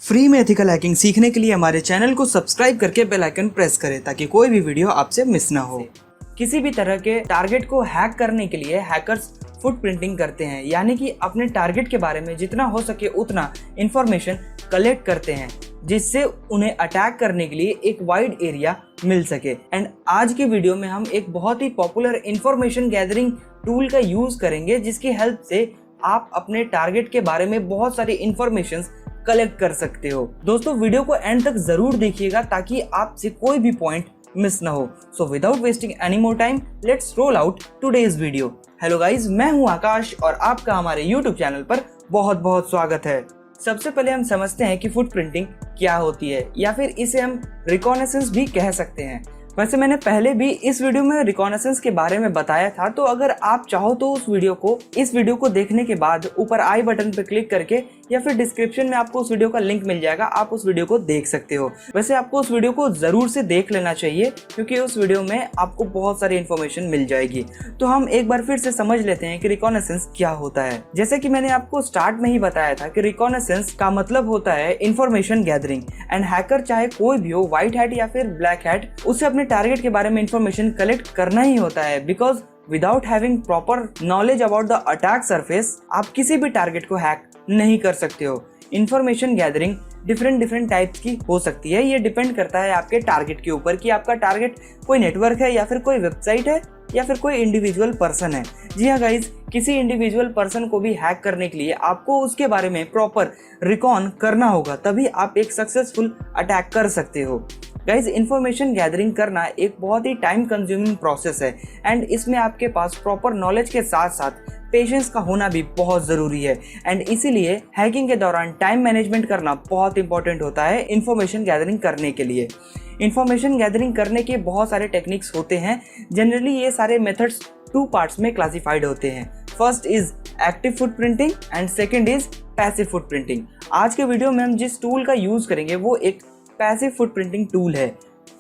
Free में ethical hacking सीखने के लिए हमारे चैनल को सब्सक्राइब करके बेल आइकन प्रेस करें ताकि कोई भी वीडियो आपसे मिस ना हो। किसी भी तरह के टारगेट को हैक करने के लिए हैकर्स फुटप्रिंटिंग करते हैं, यानी कि अपने टारगेट के बारे में जितना हो सके उतना इंफॉर्मेशन कलेक्ट करते हैं जिससे उन्हें अटैक करने के लिए एक वाइड एरिया मिल सके। एंड आज की वीडियो में हम एक बहुत ही पॉपुलर इंफॉर्मेशन गैदरिंग टूल का यूज करेंगे जिसकी हेल्प से आप अपने टारगेट के बारे में बहुत सारी इंफॉर्मेशन कलेक्ट कर सकते हो। दोस्तों वीडियो को एंड तक जरूर देखिएगा ताकि आपसे कोई भी पॉइंट मिस ना हो। So without wasting any more time let's roll out today's video. Hello guys, मैं हूं आकाश और आपका हमारे यूट्यूब चैनल पर बहुत बहुत स्वागत है। सबसे पहले हम समझते हैं कि फुटप्रिंटिंग क्या होती है, या फिर इसे हम रिकॉनेसेंस भी कह सकते हैं। वैसे मैंने पहले भी इस वीडियो में रिकॉनेसेंस के बारे में बताया था, तो अगर आप चाहो तो इस वीडियो को देखने के बाद ऊपर आई बटन पर क्लिक करके या फिर डिस्क्रिप्शन में आपको उस वीडियो का लिंक मिल जाएगा, आप उस वीडियो को देख सकते हो। वैसे आपको उस वीडियो को जरूर से देख लेना चाहिए क्योंकि उस वीडियो में आपको बहुत सारी इन्फॉर्मेशन मिल जाएगी। तो हम एक बार फिर से समझ लेते हैं कि रिकॉनेसेंस क्या होता है। जैसे कि मैंने आपको स्टार्ट में ही बताया था कि रिकॉनेसेंस का मतलब होता है इंफॉर्मेशन गैदरिंग। एंड हैकर चाहे कोई भी हो, व्हाइट हैट या फिर ब्लैक हैट, उससे अपने टारगेट के बारे में इंफॉर्मेशन कलेक्ट करना ही होता है। Because without having proper knowledge about the attack surface आप किसी भी टारगेट को हैक नहीं कर सकते हो। इंफॉर्मेशन गैदरिंग डिफरेंट टाइप्स की हो सकती है। ये डिपेंड करता है आपके टारगेट के ऊपर कि आपका टारगेट कोई नेटवर्क है या फिर कोई वेबसाइट है या फिर कोई इंडिविजुअल पर्सन है। जी हाँ गाइज, किसी इंडिविजुअल पर्सन को भी हैक करने के लिए आपको उसके बारे में प्रॉपर रिकॉन करना होगा, तभी आप एक सक्सेसफुल अटैक कर सकते हो। गाइज, इंफॉर्मेशन गैदरिंग करना एक बहुत ही टाइम कंज्यूमिंग प्रोसेस है एंड इसमें आपके पास प्रॉपर नॉलेज के साथ साथ पेशेंस का होना भी बहुत ज़रूरी है। एंड इसीलिए हैकिंग के दौरान टाइम मैनेजमेंट करना बहुत इंपॉर्टेंट होता है इंफॉर्मेशन गैदरिंग करने के लिए। इंफॉर्मेशन गैदरिंग करने के बहुत सारे टेक्निक्स होते हैं। जनरली ये सारे मेथड्स 2 पार्ट्स में क्लासिफाइड होते हैं। First is active footprinting and second is passive footprinting. आज के वीडियो में हम जिस टूल का यूज़ करेंगे वो एक पैसिव फुटप्रिंटिंग टूल है,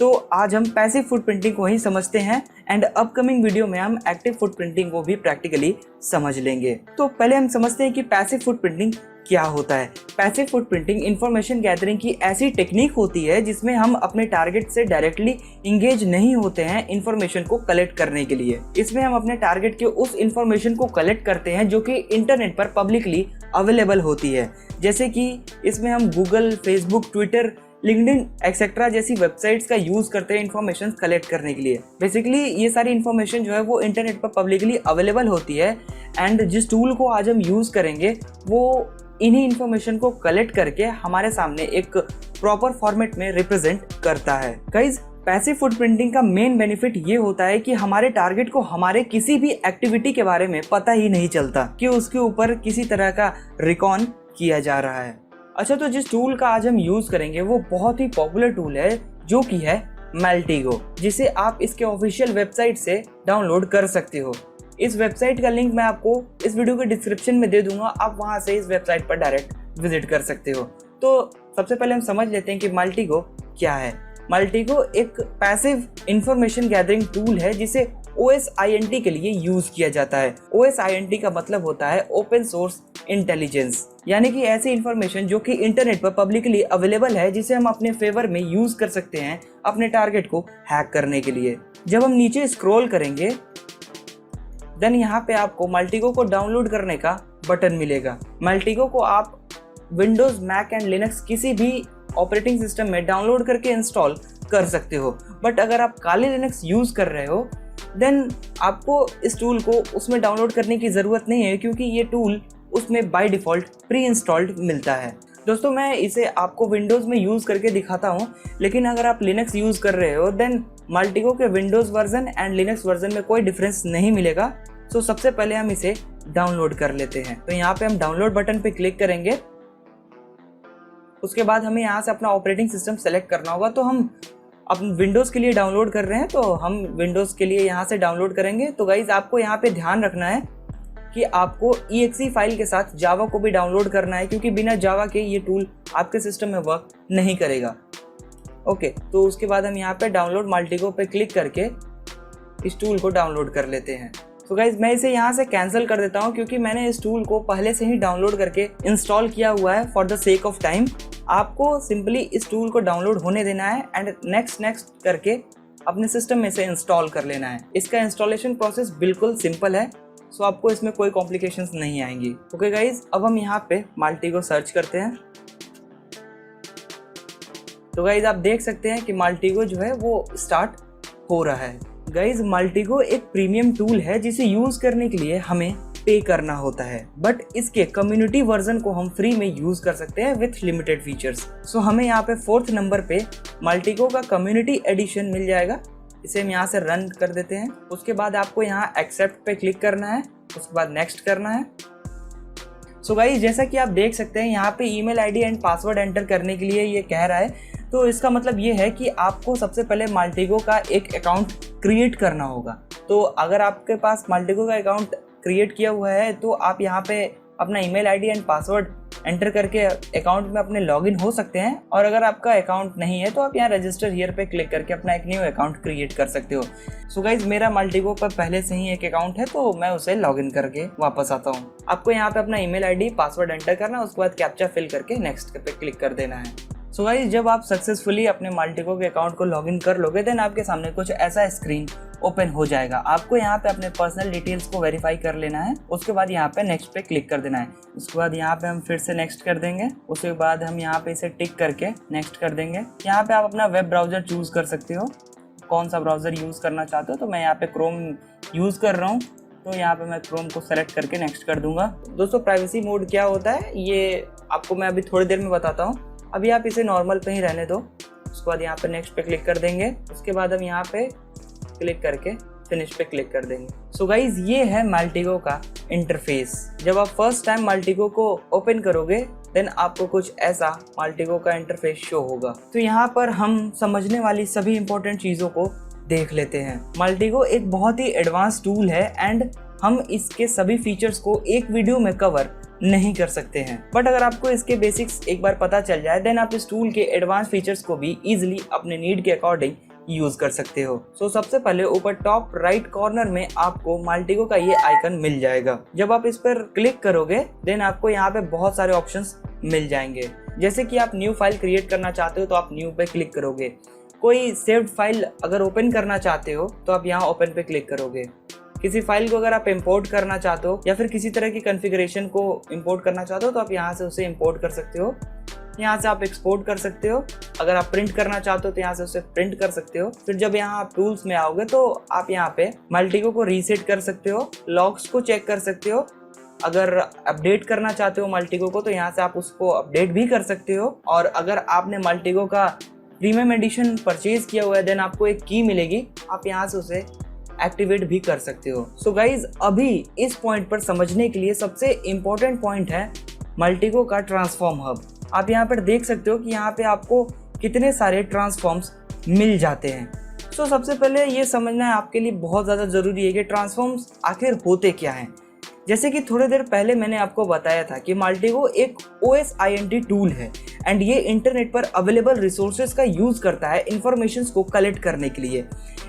तो आज हम पैसिव फुटप्रिंटिंग को ही समझते हैं एंड अपकमिंग वीडियो में हम एक्टिव फुटप्रिंटिंग को भी प्रैक्टिकली समझ लेंगे। तो पहले हम समझते हैं कि पैसिव फुटप्रिंटिंग क्या होता है। पैसिव फुटप्रिंटिंग इंफॉर्मेशन गैदरिंग की ऐसी टेक्निक होती है जिसमें हम अपने टारगेट से डायरेक्टली इंगेज नहीं होते हैं इंफॉर्मेशन को कलेक्ट करने के लिए। इसमें हम अपने टारगेट के उस इंफॉर्मेशन को कलेक्ट करते हैं जो कि इंटरनेट पर पब्लिकली अवेलेबल होती है। जैसे कि इसमें हम Google, Facebook, Twitter, LinkedIn etcetera जैसी वेबसाइट्स का यूज करते हैं इंफॉर्मेशन कलेक्ट करने के लिए। बेसिकली ये सारी इंफॉर्मेशन जो है वो इंटरनेट पर पब्लिकली अवेलेबल होती है एंड जिस टूल को आज हम यूज करेंगे वो इन्हीं इंफॉर्मेशन को कलेक्ट करके हमारे सामने एक प्रॉपर फॉर्मेट में रिप्रेजेंट करता है। गाइस, पैसिव फुटप्रिंटिंग का मेन बेनिफिट ये होता है कि हमारे टारगेट को हमारे किसी भी एक्टिविटी के बारे में पता ही नहीं चलता कि उसके ऊपर किसी तरह का रिकॉन किया जा रहा है। अच्छा, तो जिस टूल का आज हम यूज करेंगे वो बहुत ही पॉपुलर टूल है जो कि है मेल्टिगो, जिसे आप इसके ऑफिशियल वेबसाइट से डाउनलोड कर सकते हो। इस वेबसाइट का लिंक मैं आपको इस वीडियो के डिस्क्रिप्शन में दे दूंगा, आप वहां से इस वेबसाइट पर डायरेक्ट विजिट कर सकते हो। तो सबसे पहले हम समझ लेते हैं कि मेल्टिगो क्या है। मेल्टिगो एक पैसिव इंफॉर्मेशन गैदरिंग टूल है जिसे OSINT के लिए यूज किया जाता है। OSINT का मतलब होता है ओपन सोर्स इंटेलिजेंस, यानी कि ऐसी इंफॉर्मेशन जो कि इंटरनेट पर पब्लिकली अवेलेबल है जिसे हम अपने फेवर में यूज कर सकते हैं अपने टारगेट को हैक करने के लिए। जब हम नीचे स्क्रॉल करेंगे देन यहाँ पे आपको मेल्टिगो को डाउनलोड करने का बटन मिलेगा। मेल्टिगो को आप विंडोज, मैक एंड लिनक्स किसी भी ऑपरेटिंग सिस्टम में डाउनलोड करके इंस्टॉल कर सकते हो। बट अगर आप काली लिनक्स यूज कर रहे हो देन आपको इस टूल को उसमें डाउनलोड करने की ज़रूरत नहीं है क्योंकि ये टूल उसमें बाय डिफ़ॉल्ट प्री इंस्टॉल्ड मिलता है। दोस्तों मैं इसे आपको विंडोज़ में यूज़ करके दिखाता हूँ, लेकिन अगर आप लिनक्स यूज़ कर रहे हो देन मेल्टिगो के Windows version and Linux version में कोई डिफरेंस नहीं मिलेगा। सो सबसे पहले हम इसे डाउनलोड कर लेते हैं। तो यहाँ पे हम डाउनलोड बटन पे क्लिक करेंगे। उसके बाद हमें यहाँ से अपना ऑपरेटिंग सिस्टम सेलेक्ट करना होगा। तो हम अपने विंडोज़ के लिए डाउनलोड कर रहे हैं तो हम विंडोज़ के लिए यहाँ से डाउनलोड करेंगे। तो गाइज, आपको यहाँ पे ध्यान रखना है कि आपको EXE फाइल के साथ जावा को भी डाउनलोड करना है क्योंकि बिना जावा के ये टूल आपके सिस्टम में वर्क नहीं करेगा। ओके, तो उसके बाद हम यहाँ पे डाउनलोड मेल्टिगो पे क्लिक करके इस टूल को डाउनलोड कर लेते हैं। तो गाइज, मैं इसे यहाँ से कैंसिल कर देता हूँ क्योंकि मैंने इस टूल को पहले से ही डाउनलोड करके इंस्टॉल किया हुआ है for the sake of time. आपको सिंपली इस टूल को डाउनलोड होने देना है एंड नेक्स्ट करके अपने सिस्टम में से इंस्टॉल कर लेना है। इसका इंस्टॉलेशन प्रोसेस बिल्कुल सिंपल है, सो आपको इसमें कोई कॉम्प्लिकेशंस नहीं आएंगी। ओके गाइज, अब हम यहाँ पे माल्टिगो सर्च करते हैं। तो गाइज आप देख सकते हैं कि माल्टिगो जो है वो स्टार्ट हो रहा है। गाइज माल्टिगो एक प्रीमियम टूल है जिसे यूज करने के लिए हमें पे करना होता है, बट इसके कम्युनिटी वर्जन को हम फ्री में यूज कर सकते हैं विथ लिमिटेड फीचर्स। सो हमें यहाँ पे 4th नंबर पे माल्टिगो का कम्युनिटी एडिशन मिल जाएगा। इसे हम यहाँ से रन कर देते हैं। उसके बाद आपको यहाँ एक्सेप्ट पे क्लिक करना है, उसके बाद नेक्स्ट करना है। सो गाइस जैसा कि आप देख सकते हैं यहाँ पे email ID and password enter करने के लिए ये कह रहा है। तो इसका मतलब ये है कि आपको सबसे पहले माल्टिगो का एक अकाउंट क्रिएट करना होगा। तो अगर आपके पास माल्टिगो का अकाउंट क्रिएट किया हुआ है तो आप यहाँ पे अपना email ID and password enter करके अकाउंट में अपने लॉगिन हो सकते हैं। और अगर आपका अकाउंट नहीं है तो आप यहाँ रजिस्टर हियर पे क्लिक करके अपना एक न्यू अकाउंट क्रिएट कर सकते हो। सो गाइज मेरा माल्टिगो पर पहले से ही एक अकाउंट है तो मैं उसे लॉगिन करके वापस आता हूँ। आपको यहाँ पे अपना ईमेल आईडी पासवर्ड एंटर करना है, उसके बाद कैप्चा फिल करके नेक्स्ट पे क्लिक कर देना है। सो गाइस जब आप सक्सेसफुली अपने माल्टिगो के अकाउंट को लॉगिन कर लोगे देन आपके सामने कुछ ऐसा स्क्रीन ओपन हो जाएगा। आपको यहाँ पे अपने पर्सनल डिटेल्स को वेरीफाई कर लेना है, उसके बाद यहाँ पे नेक्स्ट पे क्लिक कर देना है। उसके बाद यहाँ पे हम फिर से नेक्स्ट कर देंगे, उसके बाद हम यहाँ पे इसे टिक करके नेक्स्ट कर देंगे। यहाँ पे आप अपना वेब ब्राउजर चूज कर सकते हो, कौन सा ब्राउजर यूज करना चाहते हो। तो मैं यहाँ पे क्रोम यूज कर रहा हूँ, तो यहाँ पे मैं क्रोम को सेलेक्ट करके नेक्स्ट कर दूंगा। दोस्तों प्राइवेसी मोड क्या होता है ये आपको मैं अभी थोड़ी देर में बताता हूँ, अभी आप इसे नॉर्मल पे ही रहने दो। उसके बाद यहाँ पे नेक्स्ट पे क्लिक कर देंगे, उसके बाद हम यहाँ पे क्लिक करके फिनिश पे क्लिक कर देंगे। सो गाइज ये है माल्टिगो का इंटरफेस। जब आप फर्स्ट टाइम माल्टिगो को ओपन करोगे देन आपको कुछ ऐसा माल्टिगो का इंटरफेस शो होगा। तो यहाँ पर हम समझने वाली सभी इंपॉर्टेंट चीज़ों को देख लेते हैं। माल्टिगो एक बहुत ही एडवांस टूल है एंड हम इसके सभी फीचर्स को एक वीडियो में कवर नहीं कर सकते हैं, बट अगर आपको इसके बेसिक्स एक बार पता चल जाए देन आप इस टूल के एडवांस फीचर्स को भी इजीली अपने नीड के अकॉर्डिंग यूज कर सकते हो। सो सबसे पहले ऊपर टॉप राइट कॉर्नर में आपको माल्टिगो का ये आइकन मिल जाएगा। जब आप इस पर क्लिक करोगे देन आपको यहाँ पे बहुत सारे ऑप्शंस मिल जाएंगे। जैसे कि आप न्यू फाइल क्रिएट करना चाहते हो तो आप न्यू पे क्लिक करोगे। कोई सेव्ड फाइल अगर ओपन करना चाहते हो तो आप यहाँ ओपन पे क्लिक करोगे। किसी फाइल को अगर आप इंपोर्ट करना चाहते हो या फिर किसी तरह की कॉन्फ़िगरेशन को इंपोर्ट करना चाहते हो तो आप यहाँ से उसे इंपोर्ट कर सकते हो। यहाँ से आप एक्सपोर्ट कर सकते हो। अगर आप प्रिंट करना चाहते हो तो यहाँ से उसे प्रिंट कर सकते हो। फिर जब यहाँ आप टूल्स में आओगे तो आप यहाँ पे माल्टिगो को रीसेट कर सकते हो, लॉग्स को चेक कर सकते हो। अगर अपडेट करना चाहते हो माल्टिगो को तो यहाँ से आप उसको अपडेट भी कर सकते हो। और अगर आपने माल्टिगो का प्रीमियम एडिशन परचेज किया हुआ है देन आपको एक की मिलेगी, आप यहाँ से उसे एक्टिवेट भी कर सकते हो। सो गाइज अभी इस पॉइंट पर समझने के लिए सबसे इम्पोर्टेंट पॉइंट है माल्टिगो का ट्रांसफॉर्म हब। आप यहाँ पर देख सकते हो कि यहाँ पे आपको कितने सारे ट्रांसफॉर्म्स मिल जाते हैं। सो सबसे पहले ये समझना है आपके लिए बहुत ज़्यादा ज़रूरी है कि ट्रांसफॉर्म्स आखिर होते क्या हैं। जैसे कि थोड़ी देर पहले मैंने आपको बताया था कि माल्टिगो एक OSINT टूल है एंड ये इंटरनेट पर अवेलेबल रिसोर्सेज का यूज़ करता है इंफॉर्मेशंस को कलेक्ट करने के लिए।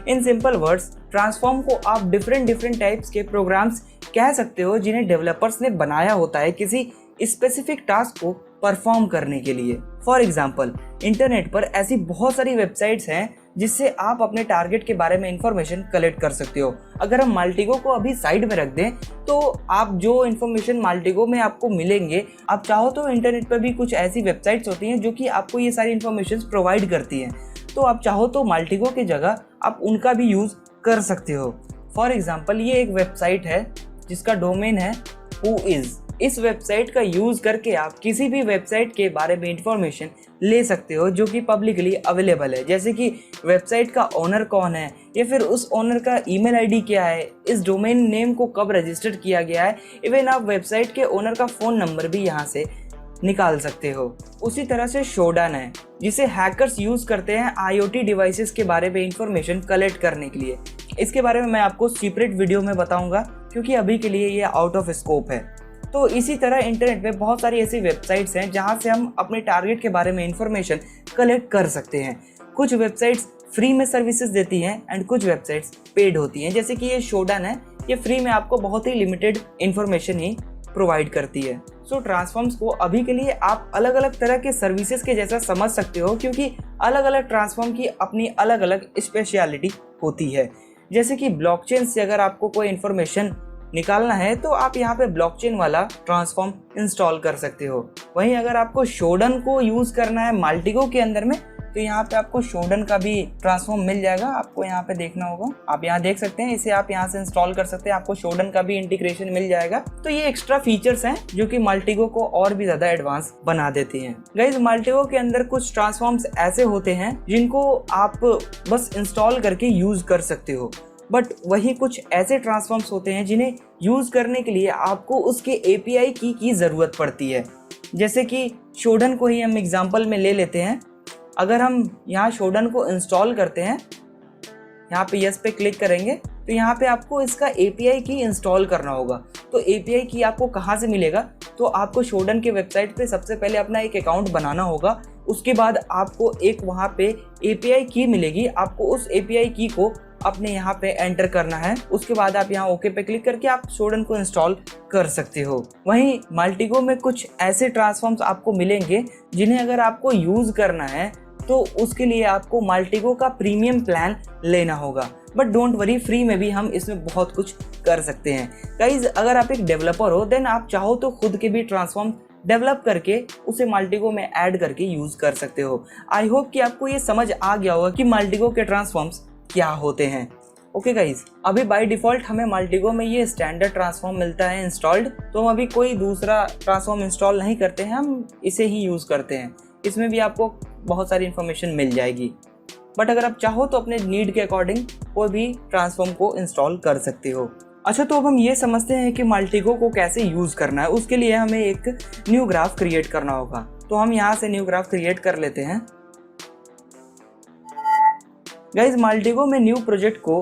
इन सिंपल वर्ड्स ट्रांसफॉर्म को आप डिफरेंट टाइप्स के प्रोग्राम्स कह सकते हो जिन्हें डेवलपर्स ने बनाया होता है किसी स्पेसिफिक टास्क को परफॉर्म करने के लिए। फॉर एग्जाम्पल इंटरनेट पर ऐसी बहुत सारी वेबसाइट्स हैं जिससे आप अपने टारगेट के बारे में इंफॉर्मेशन कलेक्ट कर सकते हो। अगर हम माल्टिगो को अभी साइड में रख दें तो आप जो इन्फॉर्मेशन माल्टिगो में आपको मिलेंगे, आप चाहो तो इंटरनेट पर भी कुछ ऐसी वेबसाइट्स होती हैं जो कि आपको ये सारी इन्फॉर्मेशन प्रोवाइड करती हैं। तो आप चाहो तो माल्टिगो की जगह आप उनका भी यूज़ कर सकते हो। फॉर एग्जाम्पल ये एक वेबसाइट है जिसका डोमेन है Whois। इस वेबसाइट का यूज़ करके आप किसी भी वेबसाइट के बारे में इंफॉर्मेशन ले सकते हो जो कि पब्लिकली अवेलेबल है, जैसे कि वेबसाइट का ओनर कौन है या फिर उस ओनर का ईमेल आईडी क्या है, इस डोमेन नेम को कब रजिस्टर्ड किया गया है। इवन आप वेबसाइट के ओनर का फ़ोन नंबर भी यहाँ से निकाल सकते हो। उसी तरह से शोडान है जिसे हैकर्स यूज़ करते हैं IoT डिवाइसेस के बारे में इंफॉर्मेशन कलेक्ट करने के लिए। इसके बारे में मैं आपको सेपरेट वीडियो में बताऊंगा क्योंकि अभी के लिए ये आउट ऑफ स्कोप है। तो इसी तरह इंटरनेट पे बहुत सारी ऐसी वेबसाइट्स हैं जहां से हम अपने टारगेट के बारे में इंफॉर्मेशन कलेक्ट कर सकते हैं। कुछ वेबसाइट्स फ्री में सर्विसेज देती हैं एंड कुछ वेबसाइट्स पेड होती हैं। जैसे कि ये शोडान है, ये फ्री में आपको बहुत ही लिमिटेड इंफॉर्मेशन ही प्रोवाइड करती है। सो ट्रांसफॉर्म्स को अभी के लिए आप अलग अलग तरह के सर्विसेज के जैसा समझ सकते हो, क्योंकि अलग अलग ट्रांसफॉर्म की अपनी अलग अलग स्पेशलिटी होती है। जैसे कि ब्लॉकचेन से अगर आपको कोई इन्फॉर्मेशन निकालना है तो आप यहाँ पे ब्लॉकचेन वाला ट्रांसफॉर्म इंस्टॉल कर सकते हो। वहीं अगर आपको शोडन को यूज करना है माल्टिगो के अंदर में, तो यहाँ पे आपको शोडन का भी ट्रांसफॉर्म मिल जाएगा। आपको यहाँ पे देखना होगा, आप यहाँ देख सकते हैं, इसे आप यहाँ से इंस्टॉल कर सकते हैं, आपको शोडन का भी इंटीग्रेशन मिल जाएगा। तो ये एक्स्ट्रा फीचर्स हैं जो कि माल्टिगो को और भी ज्यादा एडवांस बना देती हैं। गाइस, माल्टिगो के अंदर कुछ ट्रांसफॉर्म्स ऐसे होते हैं जिनको आप बस इंस्टॉल करके यूज कर सकते हो, बट वही कुछ ऐसे ट्रांसफॉर्म्स होते हैं जिन्हें यूज करने के लिए आपको उसके एपीआई की जरूरत पड़ती है। जैसे कि शोडन को ही हम एग्जांपल में ले लेते हैं। अगर हम यहाँ शोडन को इंस्टॉल करते हैं, यहाँ पे यस पे क्लिक करेंगे, तो यहाँ पे आपको इसका एपीआई की इंस्टॉल करना होगा। तो एपीआई की आपको कहाँ से मिलेगा? तो आपको शोडन के वेबसाइट पे सबसे पहले अपना एक अकाउंट बनाना होगा। उसके बाद आपको एक वहाँ पे एपीआई की मिलेगी, आपको उस एपीआई की को अपने यहाँ पे एंटर करना है। उसके बाद आप यहाँ ओके पे क्लिक करके आप शोडन को इंस्टॉल कर सकते हो। वहीं माल्टिगो में कुछ ऐसे ट्रांसफॉर्म्स आपको मिलेंगे जिन्हें अगर आपको यूज करना है तो उसके लिए आपको माल्टिगो का प्रीमियम प्लान लेना होगा। बट डोंट वरी, फ्री में भी हम इसमें बहुत कुछ कर सकते हैं। गाइस, अगर आप एक डेवलपर हो देन आप चाहो तो खुद के भी ट्रांसफॉर्म डेवलप करके उसे माल्टिगो में ऐड करके यूज कर सकते हो। आई होप कि आपको ये समझ आ गया होगा कि माल्टिगो के ट्रांसफॉर्म्स क्या होते हैं। ओके गाइज, अभी बाय डिफॉल्ट हमें माल्टिगो में ये स्टैंडर्ड ट्रांसफॉर्म मिलता है इंस्टॉल्ड, तो हम अभी कोई दूसरा ट्रांसफॉर्म इंस्टॉल नहीं करते हैं, हम इसे ही यूज करते हैं। इसमें भी आपको बहुत सारी इन्फॉर्मेशन मिल जाएगी, बट अगर आप चाहो तो अपने नीड के अकॉर्डिंग कोई भी ट्रांसफॉर्म को इंस्टॉल कर सकते हो। अच्छा, तो अब हम ये समझते हैं कि माल्टिगो को कैसे यूज करना है। उसके लिए हमें एक न्यू ग्राफ क्रिएट करना होगा। तो हम यहाँ से न्यू ग्राफ क्रिएट कर लेते हैं। गाइज, माल्टिगो में न्यू प्रोजेक्ट को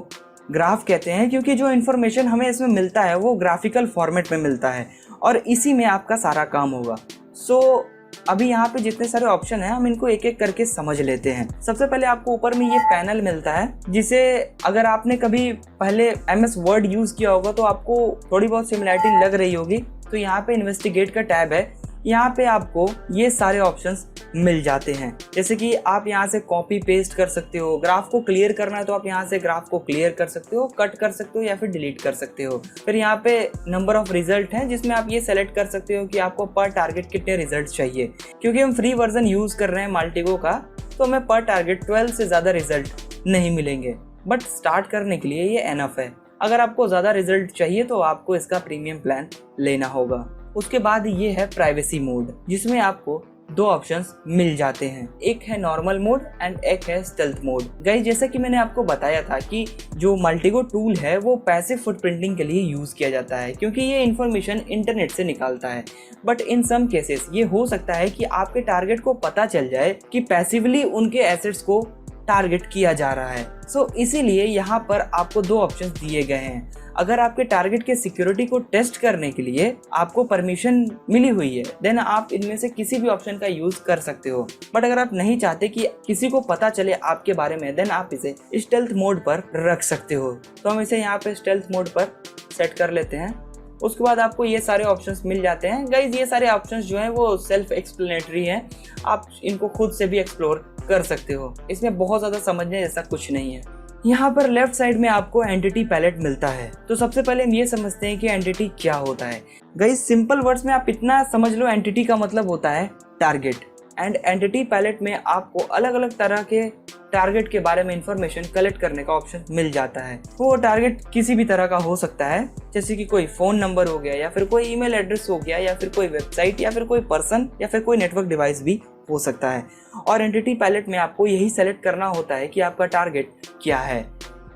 ग्राफ कहते हैं क्योंकि जो इन्फॉर्मेशन हमें इसमें मिलता है वो ग्राफिकल फॉर्मेट में मिलता है और इसी में आपका सारा काम होगा। सो अभी यहाँ पे जितने सारे ऑप्शन हैं हम इनको एक एक करके समझ लेते हैं। सबसे पहले आपको ऊपर में ये पैनल मिलता है, जिसे अगर आपने कभी पहले MS वर्ड यूज किया होगा तो आपको थोड़ी बहुत सिमिलरिटी लग रही होगी। तो यहाँ पे इन्वेस्टिगेट का टैब है, यहाँ पे आपको ये सारे ऑप्शंस मिल जाते हैं। जैसे कि आप यहाँ से कॉपी पेस्ट कर सकते हो, ग्राफ को क्लियर करना है तो आप यहाँ से ग्राफ को क्लियर कर सकते हो, कट कर सकते हो या फिर डिलीट कर सकते हो। फिर यहाँ पे नंबर ऑफ रिजल्ट है जिसमें आप ये सेलेक्ट कर सकते हो कि आपको पर टारगेट कितने रिजल्ट चाहिए। क्योंकि हम फ्री वर्जन यूज कर रहे हैं माल्टिगो का, तो हमें पर टारगेट 12 से ज़्यादा रिजल्ट नहीं मिलेंगे, बट स्टार्ट करने के लिए ये एनफ है। अगर आपको ज़्यादा रिजल्ट चाहिए तो आपको इसका प्रीमियम प्लान लेना होगा। उसके बाद ये है प्राइवेसी मोड, जिसमें आपको दो ऑप्शंस मिल जाते हैं, एक है नॉर्मल मोड एंड एक है स्टेल्थ मोड। गाइस, जैसा कि मैंने आपको बताया था कि जो माल्टिगो टूल है वो पैसिव फुटप्रिंटिंग के लिए यूज किया जाता है क्योंकि ये इन्फॉर्मेशन इंटरनेट से निकालता है। बट इन सम केसेस ये हो सकता है कि आपके टारगेट को पता चल जाए कि पैसिवली उनके एसेट्स को टारगेट किया जा रहा है। सो इसीलिए यहाँ पर आपको दो ऑप्शंस दिए गए हैं। अगर आपके टारगेट के सिक्योरिटी को टेस्ट करने के लिए आपको परमिशन मिली हुई है देन आप इनमें से किसी भी ऑप्शन का यूज कर सकते हो। बट अगर आप नहीं चाहते कि किसी को पता चले आपके बारे में देन आप इसे स्टेल्थ मोड पर रख सकते हो। तो हम इसे यहाँ पे स्टेल्थ मोड पर सेट कर लेते हैं। उसके बाद आपको ये सारे ऑप्शंस मिल जाते हैं। गाइज, ये सारे ऑप्शंस जो हैं वो सेल्फ एक्सप्लेनेटरी हैं, आप इनको खुद से भी एक्सप्लोर कर सकते हो। इसमें बहुत ज़्यादा समझने जैसा कुछ नहीं है। यहाँ पर लेफ्ट साइड में आपको एंटिटी पैलेट मिलता है। तो सबसे पहले हम ये समझते हैं कि एंटिटी क्या होता है। गाइज, सिंपल वर्ड्स में आप इतना समझ लो, एंटिटी का मतलब होता है टारगेट। एंड एंटिटी पैलेट में आपको अलग अलग तरह के टारगेट के बारे में इंफॉर्मेशन कलेक्ट करने का ऑप्शन मिल जाता है। वो टारगेट किसी भी तरह का हो सकता है, जैसे कि कोई फोन नंबर हो गया या फिर कोई ईमेल एड्रेस हो गया या फिर कोई वेबसाइट या फिर कोई पर्सन या फिर कोई नेटवर्क डिवाइस भी हो सकता है। और एंटिटी पैलेट में आपको यही सेलेक्ट करना होता है कि आपका टारगेट क्या है।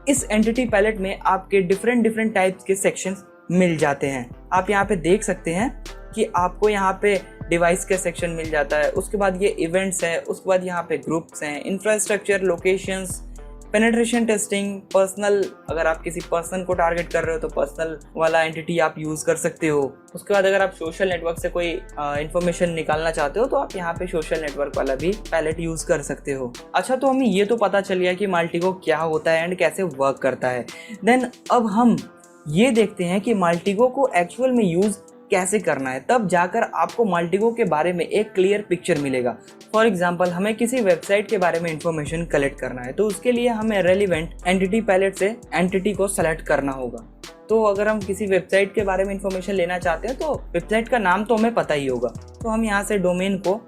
इस एंटिटी पैलेट में आपके डिफरेंट टाइप्स के सेक्शंस मिल जाते हैं। आप यहाँ पे देख सकते हैं कि आपको यहाँ पे डिवाइस का सेक्शन मिल जाता है, उसके बाद ये इवेंट्स है, उसके बाद यहाँ पे ग्रुप्स हैं, infrastructure, locations, penetration testing, personal. अगर आप किसी पर्सन को टारगेट कर रहे हो तो पर्सनल वाला एंटिटी आप यूज कर सकते हो। उसके बाद अगर आप सोशल नेटवर्क से कोई इन्फॉर्मेशन निकालना चाहते हो तो आप यहाँ पे सोशल नेटवर्क वाला भी पैलेट यूज कर सकते हो। अच्छा, तो हमें ये तो पता चल गया कि माल्टिगो क्या होता है एंड कैसे वर्क करता है। देन अब हम ये देखते हैं कि माल्टिगो को एक्चुअल में यूज कैसे करना है, तब जाकर आपको मल्टीगो के बारे में एक क्लियर पिक्चर मिलेगा। फॉर एग्जांपल हमें किसी वेबसाइट के बारे में इंफॉर्मेशन कलेक्ट करना है, तो उसके लिए हमें रेलिवेंट एंटिटी पैलेट से एंटिटी को सेलेक्ट करना होगा। तो अगर हम किसी वेबसाइट के बारे में इंफॉर्मेशन लेना चाहते हैं तो वेबसाइट का नाम तो हमें पता ही होगा, तो हम यहाँ से डोमेन को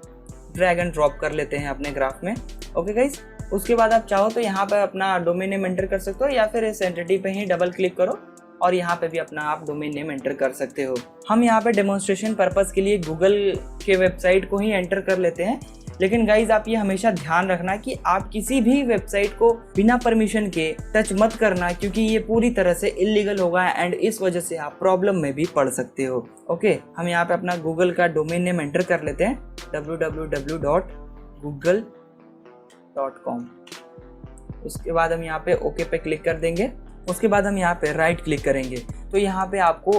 ड्रैग एंड ड्रॉप कर लेते हैं अपने ग्राफ में। ओके गाइस, उसके बाद आप चाहो तो यहाँ पे अपना डोमेन नेम एंटर कर सकते हो, या फिर इस एंटिटी पे ही डबल क्लिक करो और यहाँ पे भी अपना आप डोमेन नेम एंटर कर सकते हो। हम यहाँ पे डेमोन्स्ट्रेशन पर्पस के लिए गूगल के वेबसाइट को ही एंटर कर लेते हैं, लेकिन गाइज आप ये हमेशा ध्यान रखना कि आप किसी भी वेबसाइट को बिना परमिशन के टच मत करना, क्योंकि ये पूरी तरह से इलीगल होगा एंड इस वजह से आप प्रॉब्लम में भी पड़ सकते हो। ओके, हम यहाँ पे अपना गूगल का डोमेन नेम एंटर कर लेते हैं www.google.com। उसके बाद हम यहाँ पे ओके पे क्लिक कर देंगे। उसके बाद हम यहाँ पे राइट क्लिक करेंगे तो यहाँ पे आपको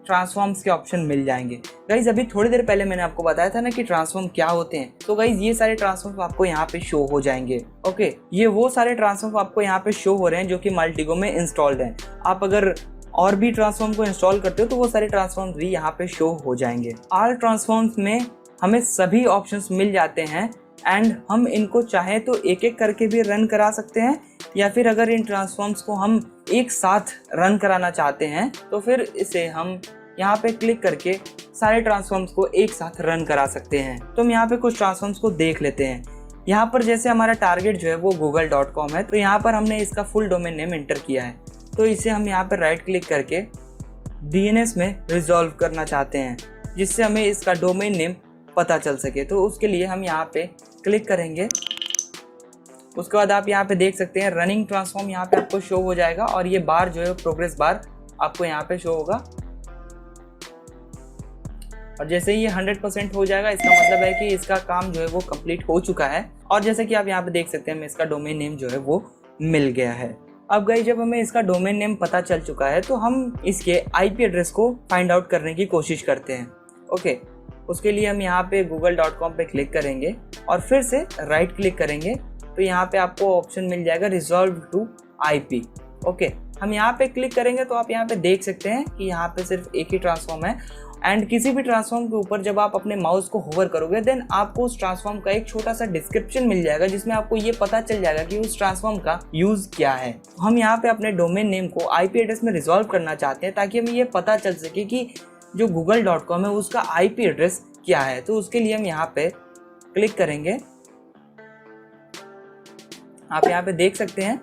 ट्रांसफॉर्म्स के ऑप्शन मिल जाएंगे। गाइज अभी थोड़ी देर पहले मैंने आपको बताया था ना कि ट्रांसफॉर्म क्या होते हैं, तो गाइज ये सारे ट्रांसफॉर्म आपको यहाँ पे शो हो जाएंगे। ओके, ये वो सारे ट्रांसफॉर्म आपको यहाँ पे शो हो रहे हैं जो कि मल्टीगो में इंस्टॉल्ड हैं। आप अगर और भी ट्रांसफॉर्म को इंस्टॉल करते हो तो वो सारे ट्रांसफॉर्म्स भी यहाँ पे शो हो जाएंगे। ऑल ट्रांसफॉर्म्स में हमें सभी ऑप्शंस मिल जाते हैं एंड हम इनको चाहे तो एक एक करके भी रन करा सकते हैं, या फिर अगर इन ट्रांसफॉर्म्स को हम एक साथ रन कराना चाहते हैं तो फिर इसे हम यहाँ पे क्लिक करके सारे ट्रांसफॉर्म्स को एक साथ रन करा सकते हैं। तो हम यहाँ पे कुछ ट्रांसफॉर्म्स को देख लेते हैं। यहाँ पर जैसे हमारा टारगेट जो है वो google.com है, तो यहाँ पर हमने इसका फुल डोमेन नेम एंटर किया है, तो इसे हम यहाँ पर राइट क्लिक करके DNS में रिजॉल्व करना चाहते हैं, जिससे हमें इसका डोमेन नेम पता चल सके। तो उसके लिए हम यहाँ पे क्लिक करेंगे। उसके बाद आप यहाँ पे देख सकते हैं रनिंग ट्रांसफॉर्म यहाँ पे आपको शो हो जाएगा और ये बार जो है प्रोग्रेस बार आपको यहाँ पे शो होगा। और जैसे ही ये 100% हो जाएगा इसका मतलब है कि इसका काम जो है वो कंप्लीट हो चुका है। और जैसे कि आप यहाँ पे देख सकते हैं इसका डोमेन नेम जो है वो मिल गया है। अब गाइस जब हमें इसका डोमेन नेम पता चल चुका है तो हम इसके IP एड्रेस को फाइंड आउट करने की कोशिश करते हैं। ओके, उसके लिए हम यहाँ पे google.com पे क्लिक करेंगे और फिर से राइट क्लिक करेंगे तो यहाँ पे आपको ऑप्शन मिल जाएगा रिजॉल्व टू IP। ओके, हम यहाँ पे क्लिक करेंगे तो आप यहाँ पे देख सकते हैं कि यहाँ पे सिर्फ एक ही ट्रांसफॉर्म है एंड किसी भी ट्रांसफॉर्म के ऊपर जब आप अपने माउस को होवर करोगे देन आपको उस ट्रांसफॉर्म का एक छोटा सा डिस्क्रिप्शन मिल जाएगा, जिसमें आपको ये पता चल जाएगा कि उस ट्रांसफॉर्म का यूज क्या है। हम यहाँ पे अपने डोमेन नेम को IP एड्रेस में रिजॉल्व करना चाहते हैं ताकि हमें ये पता चल सके कि जो google.com है उसका IP एड्रेस क्या है। तो उसके लिए हम यहाँ पे क्लिक करेंगे। आप यहाँ पे देख सकते हैं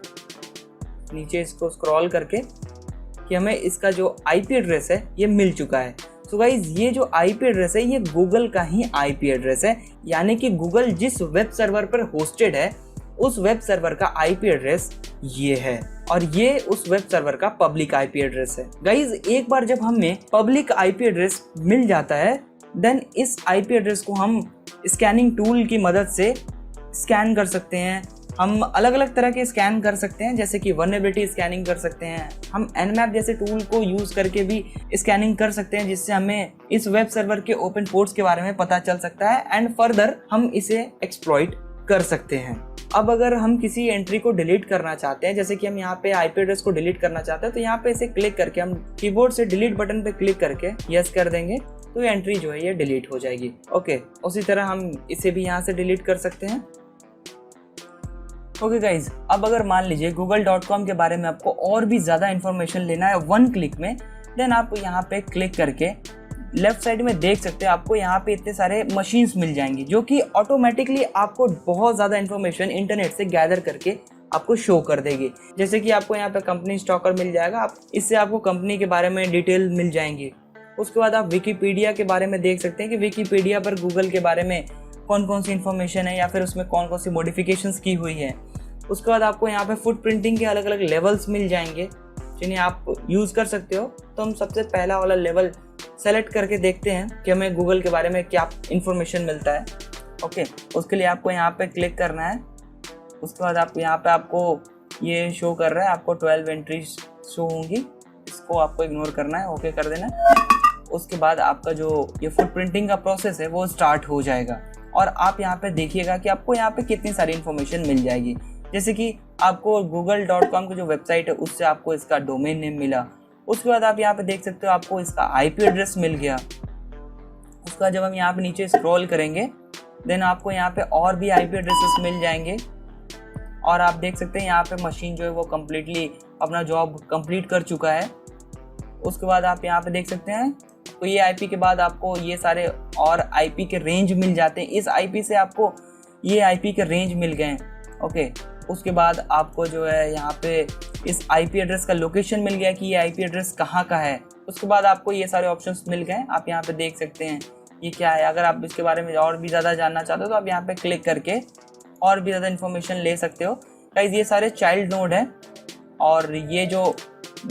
नीचे इसको स्क्रॉल करके कि हमें इसका जो IP एड्रेस है ये मिल चुका है। तो गाइज ये जो IP एड्रेस है ये गूगल का ही IP एड्रेस है, यानी कि गूगल जिस वेब सर्वर पर होस्टेड है उस वेब सर्वर का IP एड्रेस ये है और ये उस वेब सर्वर का पब्लिक IP एड्रेस है। गाइज एक बार जब हमें पब्लिक IP एड्रेस मिल जाता है देन इस IP एड्रेस को हम स्कैनिंग टूल की मदद से स्कैन कर सकते हैं। हम अलग अलग तरह के स्कैन कर सकते हैं, जैसे कि वल्नरेबिलिटी स्कैनिंग कर सकते हैं, हम Nmap जैसे टूल को यूज़ करके भी स्कैनिंग कर सकते हैं, जिससे हमें इस वेब सर्वर के ओपन पोर्ट्स के बारे में पता चल सकता है एंड फर्दर हम इसे एक्सप्लॉइट कर सकते हैं। अब अगर हम किसी एंट्री को डिलीट करना चाहते हैं, जैसे कि हम यहाँ पे IP एड्रेस को डिलीट करना चाहते हैं, तो यहाँ पे इसे क्लिक करके हम कीबोर्ड से डिलीट बटन पे क्लिक करके यस कर देंगे तो ये एंट्री जो है ये डिलीट हो जाएगी। ओके, उसी तरह हम इसे भी यहाँ से डिलीट कर सकते हैं। ओके गाइज, अब अगर मान लीजिए google.com के बारे में आपको और भी ज़्यादा इन्फॉर्मेशन लेना है 1 क्लिक में, देन आप यहाँ पे क्लिक करके लेफ्ट साइड में देख सकते हैं आपको यहाँ पे इतने सारे मशीन्स मिल जाएंगी जो कि ऑटोमेटिकली आपको बहुत ज़्यादा इन्फॉर्मेशन इंटरनेट से गैदर करके आपको शो कर देगी। जैसे कि आपको यहाँ पे कंपनी स्टॉकर मिल जाएगा, आप इससे आपको कंपनी के बारे में डिटेल मिल जाएंगी। उसके बाद आप विकीपीडिया के बारे में देख सकते हैं कि विकीपीडिया पर गूगल के बारे में कौन कौन सी इन्फॉर्मेशन है या फिर उसमें कौन कौन सी मॉडिफिकेशंस की हुई है। उसके बाद आपको यहाँ पे फुट प्रिंटिंग के अलग अलग लेवल्स मिल जाएंगे जिन्हें आप यूज़ कर सकते हो। तो हम सबसे पहला वाला लेवल सेलेक्ट करके देखते हैं कि हमें गूगल के बारे में क्या इन्फॉर्मेशन मिलता है। ओके, उसके लिए आपको यहाँ पे क्लिक करना है। उसके बाद आप यहाँ पे आपको ये शो कर रहा है, आपको 12 एंट्रीज शो होंगी, इसको आपको इग्नोर करना है, ओके कर देना है। उसके बाद आपका जो ये फुट प्रिंटिंग का प्रोसेस है वो स्टार्ट हो जाएगा और आप यहाँ पे देखिएगा कि आपको यहाँ पे कितनी सारी इन्फॉर्मेशन मिल जाएगी। जैसे कि आपको google.com की जो वेबसाइट है उससे आपको इसका डोमेन नेम मिला। उसके बाद आप यहाँ पे देख सकते हो आपको इसका IP एड्रेस मिल गया। उसका जब हम यहाँ पे नीचे स्क्रॉल करेंगे देन आपको यहाँ पे और भी IP एड्रेसेस मिल जाएंगे और आप देख सकते हैं यहाँ पे मशीन जो है वो कम्प्लीटली अपना जॉब कंप्लीट कर चुका है। उसके बाद आप यहाँ पे देख सकते हैं तो ये IP के बाद आपको ये सारे और IP के रेंज मिल जाते हैं। इस IP से आपको ये IP के रेंज मिल गए हैं। ओके, उसके बाद आपको जो है यहाँ पे इस IP एड्रेस का लोकेशन मिल गया कि ये IP एड्रेस कहाँ का है। उसके बाद आपको ये सारे ऑप्शंस मिल गए, आप यहाँ पे देख सकते हैं ये क्या है। अगर आप इसके बारे में और भी ज़्यादा जानना चाहते हो तो आप यहाँ पे क्लिक करके और भी ज़्यादा इन्फॉर्मेशन ले सकते हो। गाइस ये सारे चाइल्ड नोड है और ये जो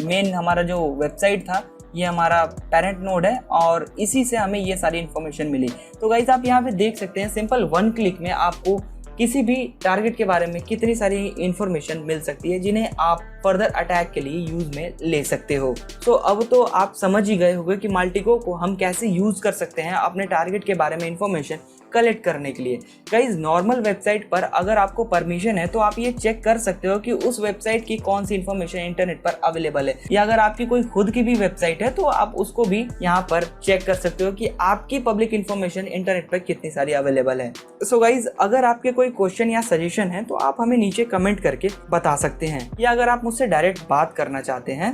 मेन हमारा जो वेबसाइट था ये हमारा पेरेंट नोड है और इसी से हमें ये सारी इन्फॉर्मेशन मिली। तो गाइस आप यहाँ पे देख सकते हैं सिंपल 1 क्लिक में आपको किसी भी टारगेट के बारे में कितनी सारी इन्फॉर्मेशन मिल सकती है जिन्हें आप फर्दर अटैक के लिए यूज में ले सकते हो। तो अब तो आप समझ ही गए होंगे कि मल्टीको को हम कैसे यूज कर सकते हैं अपने टारगेट के बारे में इन्फॉर्मेशन कलेक्ट करने के लिए। गाइज नॉर्मल वेबसाइट पर अगर आपको परमिशन है तो आप ये चेक कर सकते हो कि उस वेबसाइट की कौन सी इन्फॉर्मेशन इंटरनेट पर अवेलेबल है, या अगर आपकी कोई खुद की भी वेबसाइट है तो आप उसको भी यहाँ पर चेक कर सकते हो कि आपकी पब्लिक इन्फॉर्मेशन इंटरनेट पर कितनी सारी अवेलेबल है। सो गाइज अगर आपके कोई क्वेश्चन या सजेशन है तो आप हमें नीचे कमेंट करके बता सकते हैं, या अगर आप मुझसे डायरेक्ट बात करना चाहते हैं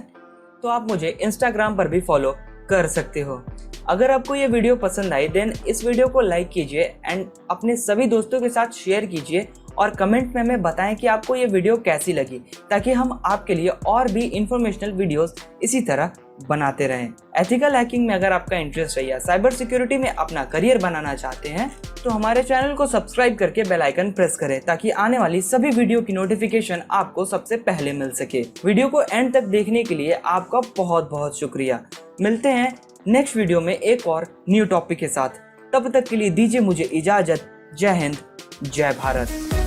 तो आप मुझे इंस्टाग्राम पर भी फॉलो कर सकते हो। अगर आपको ये वीडियो पसंद आई देन इस वीडियो को लाइक कीजिए एंड अपने सभी दोस्तों के साथ शेयर कीजिए और कमेंट में हमें बताएं कि आपको ये वीडियो कैसी लगी, ताकि हम आपके लिए और भी इंफॉर्मेशनल वीडियोस इसी तरह बनाते रहें। एथिकल हैकिंग में अगर आपका इंटरेस्ट है या साइबर सिक्योरिटी में अपना करियर बनाना चाहते हैं तो हमारे चैनल को सब्सक्राइब करके बेल आइकन प्रेस करें ताकि आने वाली सभी वीडियो की नोटिफिकेशन आपको सबसे पहले मिल सके। वीडियो को एंड तक देखने के लिए आपका बहुत बहुत शुक्रिया। मिलते हैं नेक्स्ट वीडियो में एक और न्यू टॉपिक के साथ। तब तक के लिए दीजिए मुझे इजाजत। जय हिंद, जय भारत।